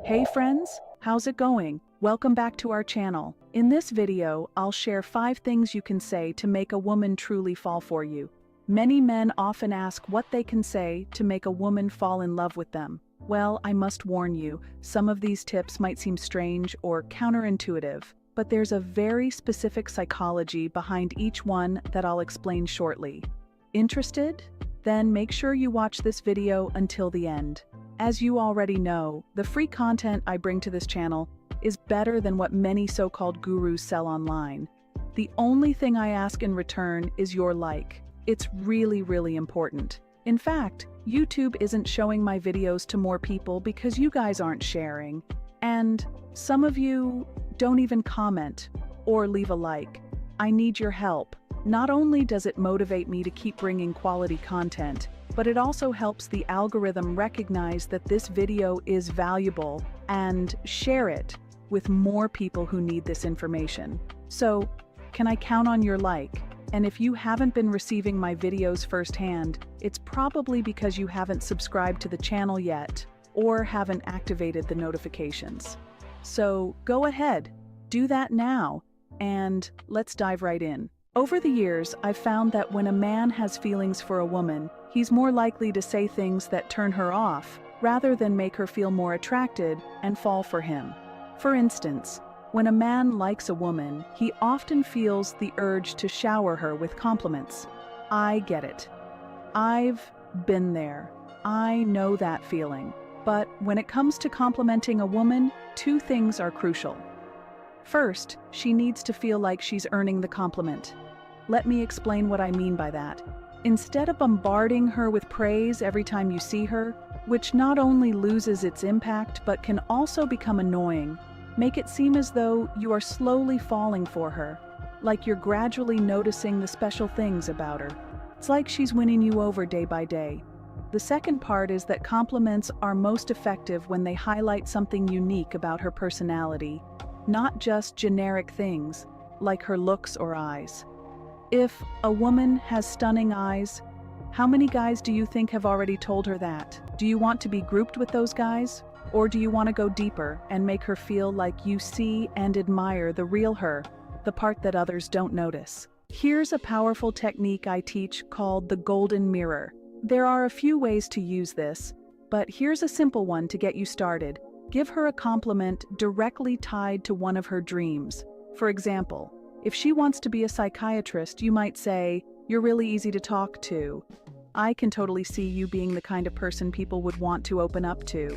Hey friends, how's it going? Welcome back to our channel. In this video, I'll share 5 things you can say to make a woman truly fall for you. Many men often ask what they can say to make a woman fall in love with them. Well, I must warn you, some of these tips might seem strange or counterintuitive, but there's a very specific psychology behind each one that I'll explain shortly. Interested? Then make sure you watch this video until the end. As you already know, the free content I bring to this channel is better than what many so-called gurus sell online. The only thing I ask in return is your like. It's really important. In fact, YouTube isn't showing my videos to more people because you guys aren't sharing. And some of you don't even comment or leave a like. I need your help. Not only does it motivate me to keep bringing quality content, but it also helps the algorithm recognize that this video is valuable and share it with more people who need this information. So, can I count on your like? And if you haven't been receiving my videos firsthand, it's probably because you haven't subscribed to the channel yet or haven't activated the notifications. So go ahead, do that now, and let's dive right in. Over the years, I've found that when a man has feelings for a woman, he's more likely to say things that turn her off, rather than make her feel more attracted and fall for him. For instance, when a man likes a woman, he often feels the urge to shower her with compliments. I get it. I've been there. I know that feeling. But when it comes to complimenting a woman, 2 things are crucial. First, she needs to feel like she's earning the compliment. Let me explain what I mean by that. Instead of bombarding her with praise every time you see her, which not only loses its impact but can also become annoying, make it seem as though you are slowly falling for her, like you're gradually noticing the special things about her. It's like she's winning you over day by day. The second part is that compliments are most effective when they highlight something unique about her personality, not just generic things, like her looks or eyes. If a woman has stunning eyes, how many guys do you think have already told her that? Do you want to be grouped with those guys? Or do you want to go deeper and make her feel like you see and admire the real her, the part that others don't notice? Here's a powerful technique I teach called the golden mirror. There are a few ways to use this, but here's a simple one to get you started. Give her a compliment directly tied to one of her dreams. For example, if she wants to be a psychiatrist, you might say, "You're really easy to talk to. I can totally see you being the kind of person people would want to open up to.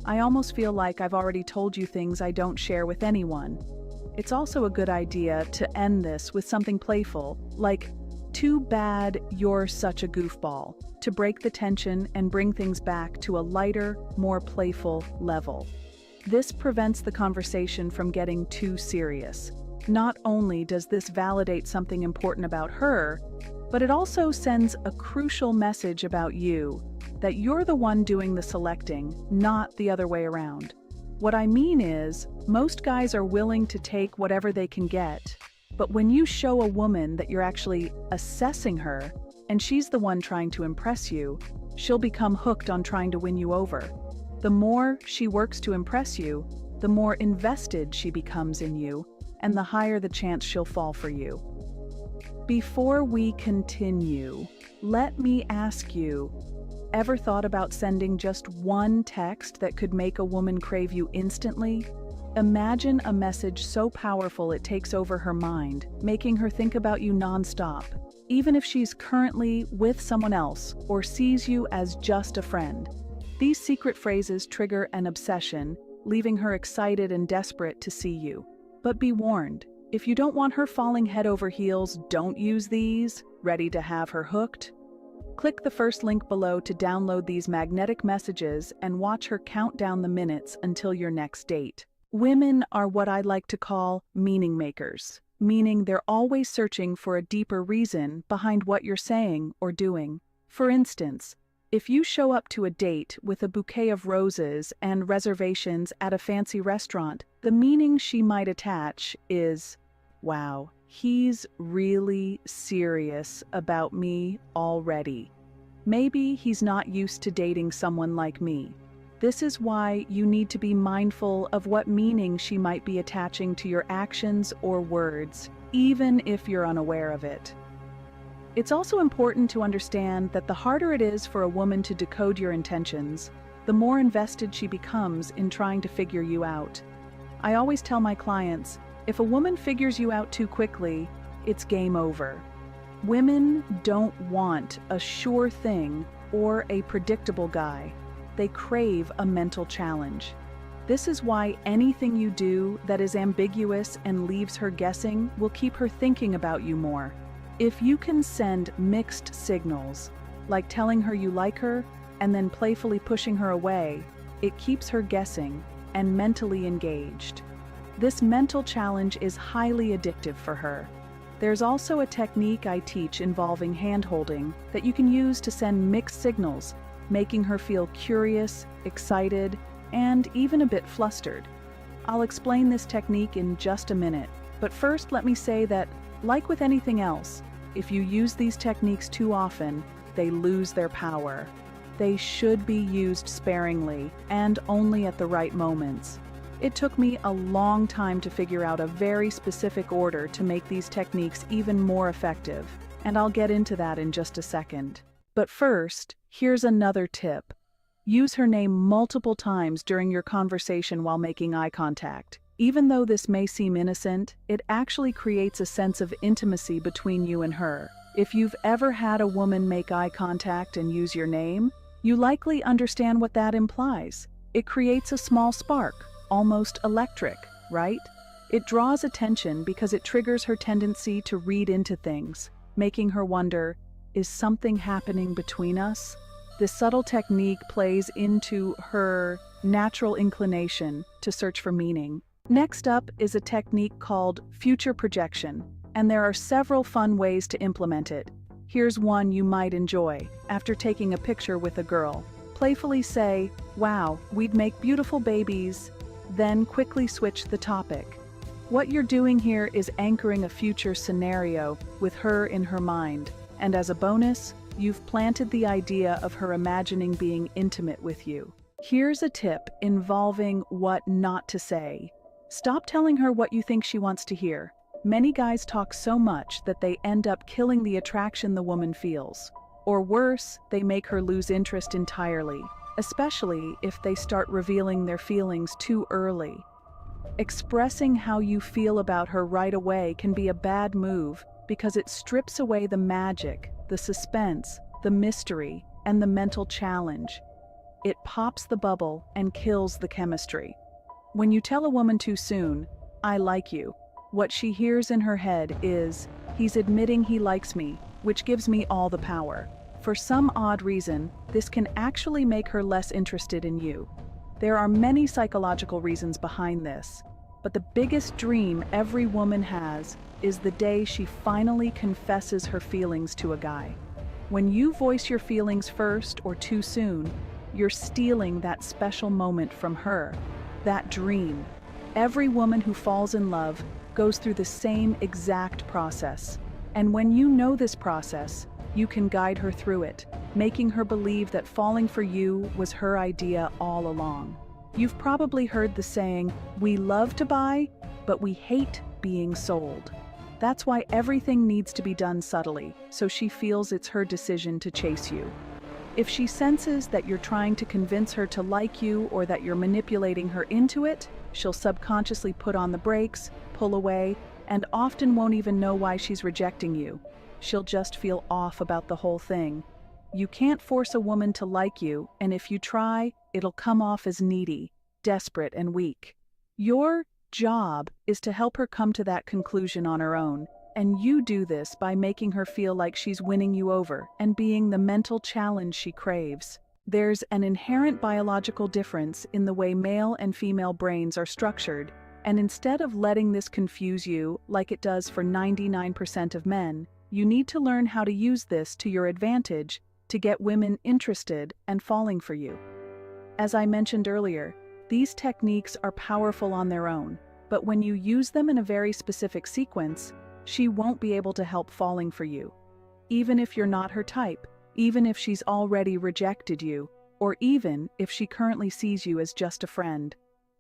I almost feel like I've already told you things I don't share with anyone." It's also a good idea to end this with something playful, like, "Too bad you're such a goofball," to break the tension and bring things back to a lighter, more playful level. This prevents the conversation from getting too serious. Not only does this validate something important about her, but it also sends a crucial message about you, that you're the one doing the selecting, not the other way around. What I mean is, most guys are willing to take whatever they can get, but when you show a woman that you're actually assessing her, and she's the one trying to impress you, she'll become hooked on trying to win you over. The more she works to impress you, the more invested she becomes in you, and the higher the chance she'll fall for you. Before we continue, let me ask you, ever thought about sending just one text that could make a woman crave you instantly? Imagine a message so powerful it takes over her mind, making her think about you nonstop, even if she's currently with someone else or sees you as just a friend. These secret phrases trigger an obsession, leaving her excited and desperate to see you. But be warned, if you don't want her falling head over heels, don't use these. Ready to have her hooked? Click the first link below to download these magnetic messages and watch her count down the minutes until your next date. Women are what I like to call meaning makers, meaning they're always searching for a deeper reason behind what you're saying or doing. For instance, if you show up to a date with a bouquet of roses and reservations at a fancy restaurant, the meaning she might attach is, "Wow, he's really serious about me already. Maybe he's not used to dating someone like me." This is why you need to be mindful of what meaning she might be attaching to your actions or words, even if you're unaware of it. It's also important to understand that the harder it is for a woman to decode your intentions, the more invested she becomes in trying to figure you out. I always tell my clients, if a woman figures you out too quickly, it's game over. Women don't want a sure thing or a predictable guy. They crave a mental challenge. This is why anything you do that is ambiguous and leaves her guessing will keep her thinking about you more. If you can send mixed signals, like telling her you like her and then playfully pushing her away, it keeps her guessing and mentally engaged. This mental challenge is highly addictive for her. There's also a technique I teach involving hand-holding that you can use to send mixed signals, making her feel curious, excited, and even a bit flustered. I'll explain this technique in just a minute, but first let me say that, like with anything else, if you use these techniques too often, they lose their power. They should be used sparingly and only at the right moments. It took me a long time to figure out a very specific order to make these techniques even more effective, and I'll get into that in just a second. But first, here's another tip. Use her name multiple times during your conversation while making eye contact. Even though this may seem innocent, it actually creates a sense of intimacy between you and her. If you've ever had a woman make eye contact and use your name, you likely understand what that implies. It creates a small spark, almost electric, right? It draws attention because it triggers her tendency to read into things, making her wonder, is something happening between us? This subtle technique plays into her natural inclination to search for meaning. Next up is a technique called future projection, and there are several fun ways to implement it. Here's one you might enjoy. After taking a picture with a girl, playfully say, "Wow, we'd make beautiful babies," then quickly switch the topic. What you're doing here is anchoring a future scenario with her in her mind, and as a bonus, you've planted the idea of her imagining being intimate with you. Here's a tip involving what not to say. Stop telling her what you think she wants to hear. Many guys talk so much that they end up killing the attraction the woman feels. Or worse, they make her lose interest entirely, especially if they start revealing their feelings too early. Expressing how you feel about her right away can be a bad move because it strips away the magic, the suspense, the mystery, and the mental challenge. It pops the bubble and kills the chemistry. When you tell a woman too soon, "I like you," what she hears in her head is, "He's admitting he likes me, which gives me all the power." For some odd reason, this can actually make her less interested in you. There are many psychological reasons behind this, but the biggest dream every woman has is the day she finally confesses her feelings to a guy. When you voice your feelings first or too soon, you're stealing that special moment from her, that dream. Every woman who falls in love goes through the same exact process. And when you know this process, you can guide her through it, making her believe that falling for you was her idea all along. You've probably heard the saying, "We love to buy, but we hate being sold." That's why everything needs to be done subtly, so she feels it's her decision to chase you. If she senses that you're trying to convince her to like you or that you're manipulating her into it, she'll subconsciously put on the brakes, pull away, and often won't even know why she's rejecting you. She'll just feel off about the whole thing. You can't force a woman to like you, and if you try, it'll come off as needy, desperate, and weak. Your job is to help her come to that conclusion on her own, and you do this by making her feel like she's winning you over and being the mental challenge she craves. There's an inherent biological difference in the way male and female brains are structured, and instead of letting this confuse you like it does for 99% of men, you need to learn how to use this to your advantage to get women interested and falling for you. As I mentioned earlier, these techniques are powerful on their own, but when you use them in a very specific sequence, she won't be able to help falling for you. Even if you're not her type, even if she's already rejected you, or even if she currently sees you as just a friend.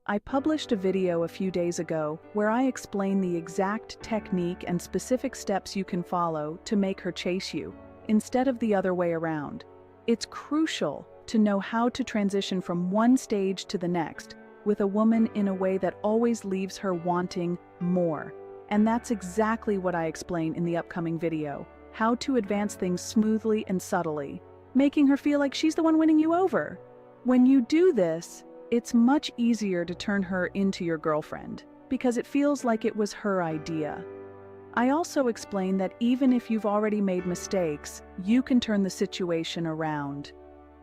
I published a video a few days ago where I explain the exact technique and specific steps you can follow to make her chase you, instead of the other way around. It's crucial to know how to transition from one stage to the next with a woman in a way that always leaves her wanting more. And that's exactly what I explain in the upcoming video: how to advance things smoothly and subtly, making her feel like she's the one winning you over. When you do this, it's much easier to turn her into your girlfriend, because it feels like it was her idea. I also explain that even if you've already made mistakes, you can turn the situation around.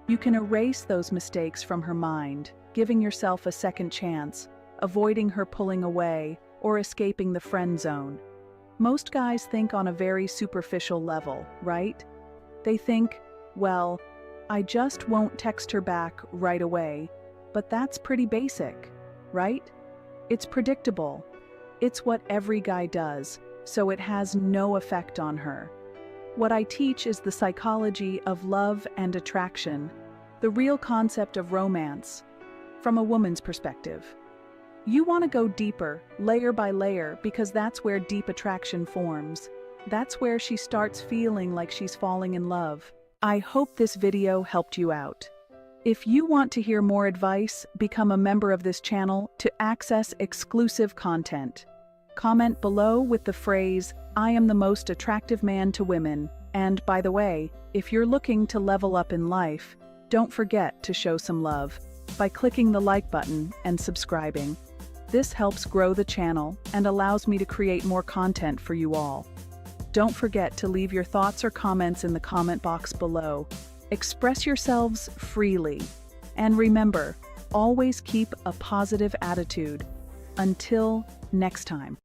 You can erase those mistakes from her mind, giving yourself a second chance, avoiding her pulling away or escaping the friend zone. Most guys think on a very superficial level, right? They think, well, I just won't text her back right away. But that's pretty basic, right? It's predictable. It's what every guy does, so it has no effect on her. What I teach is the psychology of love and attraction, the real concept of romance, from a woman's perspective. You want to go deeper, layer by layer, because that's where deep attraction forms. That's where she starts feeling like she's falling in love. I hope this video helped you out. If you want to hear more advice, become a member of this channel to access exclusive content. Comment below with the phrase, "I am the most attractive man to women." And by the way, if you're looking to level up in life, don't forget to show some love by clicking the like button and subscribing. This helps grow the channel and allows me to create more content for you all. Don't forget to leave your thoughts or comments in the comment box below. Express yourselves freely. And remember, always keep a positive attitude. Until next time.